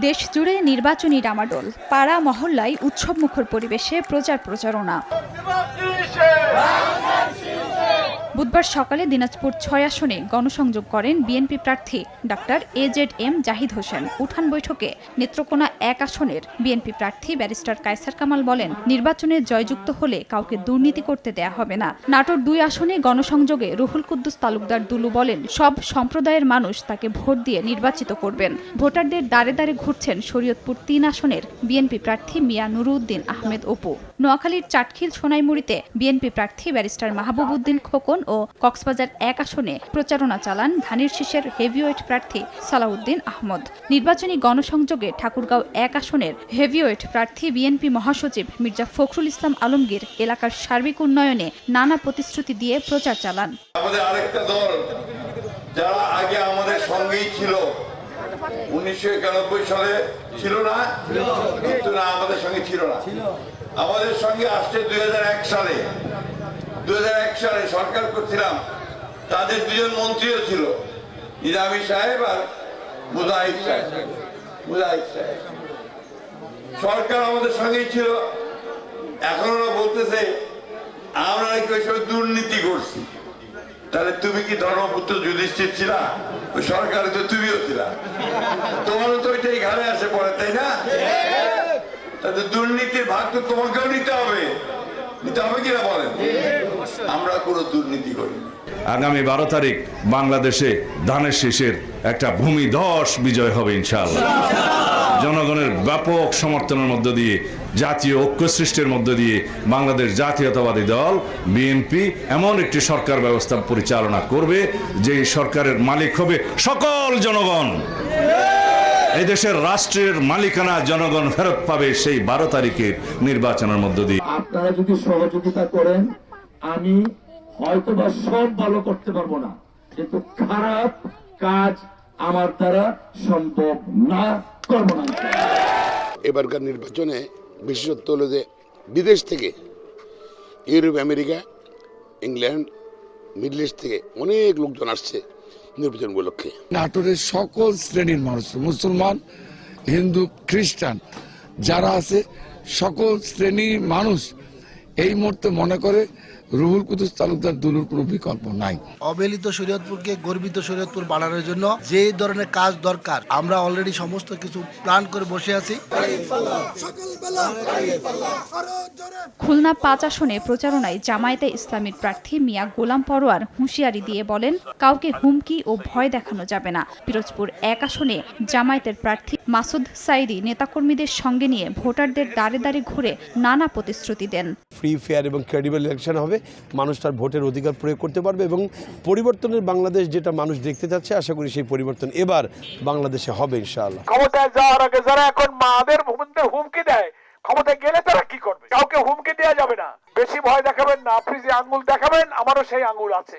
দেশ জুড়ে নির্বাচনী ডামাডোল, পাড়া মহল্লায় উৎসবমুখর পরিবেশে প্রচারণা। বুধবার সকালে দিনাজপুর ৬ আসনে গণসংযোগ করেন বিএনপি প্রার্থী ডাক্তার AZM জাহিদ হোসেন। উঠান বৈঠকে নেত্রকোনা ১ আসনের বিএনপি প্রার্থী ব্যারিস্টার কায়সার কামাল বলেন, নির্বাচনে জয়যুক্ত হলে কাউকে দুর্নীতি করতে দেয়া হবে না। নাটোর ২ আসনে গণসংযোগে রুহুল কুদ্দুস তালুকদার দুলু বলেন, সব সম্প্রদায়ের মানুষ তাকে ভোট দিয়ে নির্বাচিত করবেন। ভোটারদের দাঁড়ে দাঁড়ে ঘুরছেন শরীয়তপুর ৩ আসনের বিএনপি প্রার্থী মিয়া নুরুদ্দিন আহমেদ অপু। নোয়াখালীর চাটখিল সোনাইমুড়িতে বিএনপি প্রার্থী ব্যারিস্টার মাহবুবউদ্দিন খোকন ও কক্সবাজার ১ আসনে প্রচারণা চালান ধানের শীষের হেভিওয়েট প্রার্থী সালাউদ্দিন আহমদ। নির্বাচনী গণসংযোগে ঠাকুরগাঁও ১ আসনের হেভিওয়েট প্রার্থী বিএনপি মহাসচিব মির্জা ফখরুল ইসলাম আলমগীর এলাকার সার্বিক উন্নয়নে নানা প্রতিশ্রুতি দিয়ে প্রচার চালান। আমাদের আরেকটা দল যারা আগে আমাদের সঙ্গেই ছিল, 1991 সালে ছিল না, কিন্তু না আমাদের সঙ্গে ছিল না, আমাদের সঙ্গে আসছে 2001 সালে। 2001 সালে সরকার করছিলাম, তাদের দুজন মন্ত্রীও ছিল, নিজামী সাহেব আর মুজাহিদ সাহেব। সরকার আমাদের সঙ্গেই ছিল। এখন ওরা বলতেছে আমরা নাকি ওই সময় দুর্নীতি করছি। তাহলে তুমি কি ধর্মপুত্র যুধিষ্ঠির ছিলা? ওই সরকারে তো তুমিও ছিলা, তোমারও তো ওইটাই ঘাড়ে আসে পড়ে, তাই না? তাতে দুর্নীতির ভাগ তো তোমাকেও নিতে হবে কিনা বলেন? আমরা কোনো দুর্নীতি করি না। আগামী 12 তারিখ বাংলাদেশে ধানের শীষের একটা ভূমিধস বিজয় হবে ইনশাআল্লাহ। জনগণের ব্যাপক সমর্থনের মধ্য দিয়ে, জাতীয় ঐক্য সৃষ্টির মধ্য দিয়ে বাংলাদেশ জাতীয়তাবাদী দল বিএনপি এমন একটি সরকার ব্যবস্থা পরিচালনা করবে যে সরকারের মালিক হবে সকল জনগণ। এই দেশের রাষ্ট্রের মালিকানা জনগণ ফেরত পাবে সেই 12 তারিখের নির্বাচনের মধ্য দিয়ে। আপনারা যদি সহযোগিতা করেন, আমি হয়তোবা সব ভালো করতে পারবো না, কিন্তু খারাপ কাজ আমার দ্বারা সম্ভব না, করব না। এবারকার নির্বাচনে বিশেষত্ব হলো যে বিদেশ থেকে, Europe, America, England, middle east থেকে অনেক লোকজন আসছে নির্বাচন উপলক্ষে। নাটোরের সকল শ্রেণীর মানুষ, মুসলমান, হিন্দু, খ্রিস্টান যারা আছে, সকল শ্রেণীর মানুষ এই মুহূর্তে মনে করে রুহুল কুদ্দুস তালুকদার দুলুর কোনো বিকল্প নাই। অবহেলিত শরীয়তপুরকে গর্বিত শরীয়তপুর বানানোর জন্য যে ধরনের কাজ দরকার, আমরা অলরেডি সমস্ত কিছু প্ল্যান করে বসে আছি। খুলনা ৫ আসনে প্রচারণায় জামায়াতে ইসলামীর প্রার্থী মিয়া গোলাম পরোয়ার হুঁশিয়ারি দিয়ে বলেন, কাউকে হুমকি ও ভয় দেখানো যাবে না। পিরোজপুর ১ আসনে জামায়াতের প্রার্থী মাসুদ সাইদি নেতাকর্মীদের সঙ্গে নিয়ে ভোটারদের দাঁড়ে দাঁড়ে ঘুরে নানা প্রতিশ্রুতি দেন। ফ্রি, ফেয়ার এবং ক্রেডিবল ইলেকশন হবে, মানুষ তার ভোটের অধিকার প্রয়োগ করতে পারবে এবং পরিবর্তনের বাংলাদেশ যেটা মানুষ দেখতে চাচ্ছে, আশা করি সেই পরিবর্তন এবার বাংলাদেশে হবে ইনশাআল্লাহ। ক্ষমতায় যাওয়ার আগে যারা এখন মাদের হুমকি দেয়, ক্ষমতায় গেলে তারা কি করবে? কাউকে হুমকি দেওয়া যাবে না। বেশি ভয় দেখাবেন না, আপনি যে আঙ্গুল দেখাবেন আমারও সেই আঙ্গুল আছে।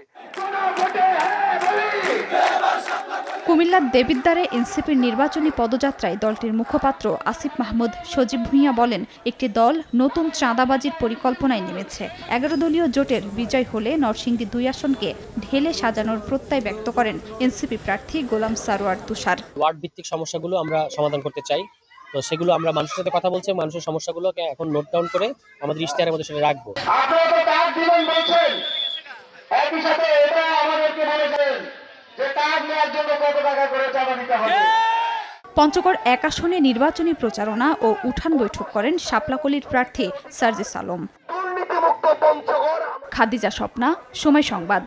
কুমিল্লার দেবিদ্বারে এনসিপির নির্বাচনী পদযাত্রায় দলটির মুখপাত্র আসিফ মাহমুদ সজীব ভুঁইয়া বলেন, একটি দল নতুন চাঁদাবাজির পরিকল্পনায় নেমেছে। 11 দলীয় জোটের বিজয় হলে নরসিংদী 2 আসনকে ঢেলে সাজানোর প্রত্যয় ব্যক্ত করেন এনসিপি প্রার্থী গোলাম সারোয়ার তুষার। ওয়ার্ড ভিত্তিক সমস্যাগুলো আমরা সমাধান করতে চাই, তো সেগুলো আমরা মানুষের সাথে কথা বলছি, মানুষের সমস্যাগুলোকে এখন নোট ডাউন করে আমাদের ইশতেহারের মধ্যে সেটা রাখবো। আপনারা তো কাজ দিবেন বলছেন, একই সাথে এটা আমাদেরকে বলেছেন যে কাজ নেওয়ার জন্য কত টাকা করে চাঁদা দিতে হবে। পঞ্চগড় 1 আসনে নির্বাচনী প্রচারণা ও উঠান বৈঠক করেন শাপলাকলির প্রার্থী সার্জিস আলম। খাদিজা স্বপ্না, সময় সংবাদ।